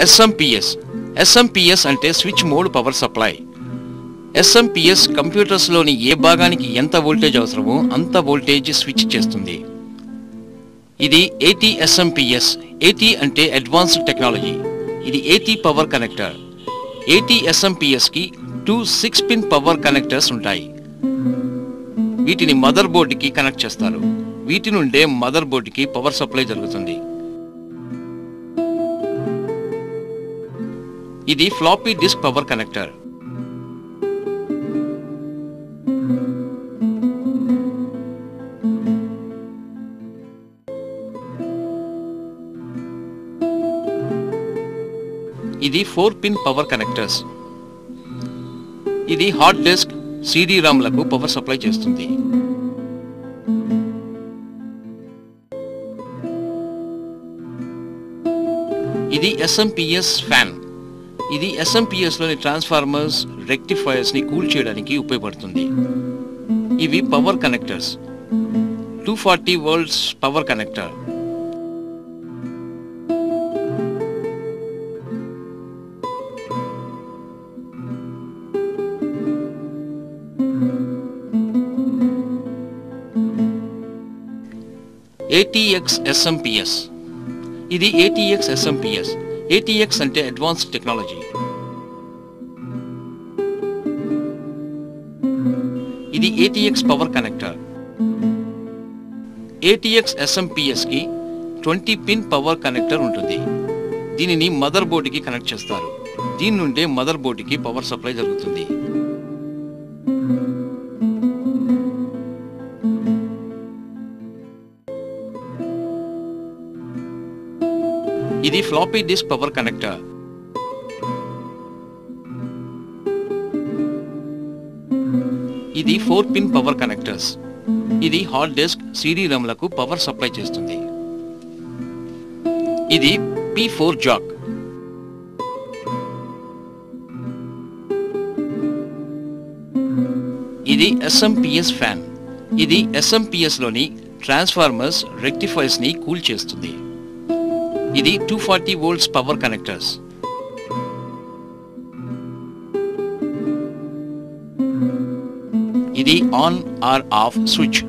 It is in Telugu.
SMPS అంటే switch mode power supply. SMPS కంప్యూటర్స్లోని ఏ భాగానికి ఎంత వోల్టేజ్ అవసరమో అంత వోల్టేజ్ స్విచ్ చేస్తుంది. ఇది AT-SMPS. AT అంటే అడ్వాన్స్డ్ టెక్నాలజీ. ఇది AT పవర్ కనెక్టర్. AT-SMPSకి 2 6-పిన్ పవర్ కనెక్టర్స్ ఉంటాయి. వీటిని మదర్ బోర్డుకి కనెక్ట్ చేస్తారు. వీటి నుండే మదర్ బోర్డుకి పవర్ సప్లై జరుగుతుంది. ఇది ఫ్లాపీ డిస్క్ పవర్ కనెక్టర్. ఇది 4-పిన్ పవర్ కనెక్టర్స్. ఇది హార్డ్ డిస్క్, CD-ROMలకు పవర్ సప్లై చేస్తుంది. ఇది SMPS ఫ్యాన్. ఇది SMPSలోని ట్రాన్స్ఫార్మర్స్, రెక్టిఫైయర్స్ని కూల్ చేయడానికి ఉపయోగపడుతుంది. ఇవి power connectors. 240 volts power connector. ATX-SMPS. ఇది ATX-SMPS. ATX అంటే అడ్వాన్స్డ్ టెక్నాలజీ. ఇది ATX పవర్ కనెక్టర్. ATX-SMPSకి 20-పిన్ పవర్ కనెక్టర్ ఉంటుంది. దీనిని మదర్ బోర్డుకి కనెక్ట్ చేస్తారు. దీని నుండే మదర్ బోర్డుకి పవర్ సప్లై జరుగుతుంది. ఇది ఫ్లాపీ డిస్క్ పవర్ కనెక్టర్. ఇది 4-పిన్ పవర్ కనెక్టర్స్. ఇది హార్డ్ డిస్క్, CD-ROMలకు పవర్ సప్లై చేస్తుంది. ఇది P4 జాక్. ఇది SMPS ఫ్యాన్. ఇది SMPSలోని ట్రాన్స్ఫార్మర్స్, రెక్టిఫైయర్స్ని కూల్ చేస్తుంది. ఇది 240 వోల్ట్స్ పవర్ కనెక్టర్స్. ఇది ఆన్ ఆర్ ఆఫ్ స్విచ్.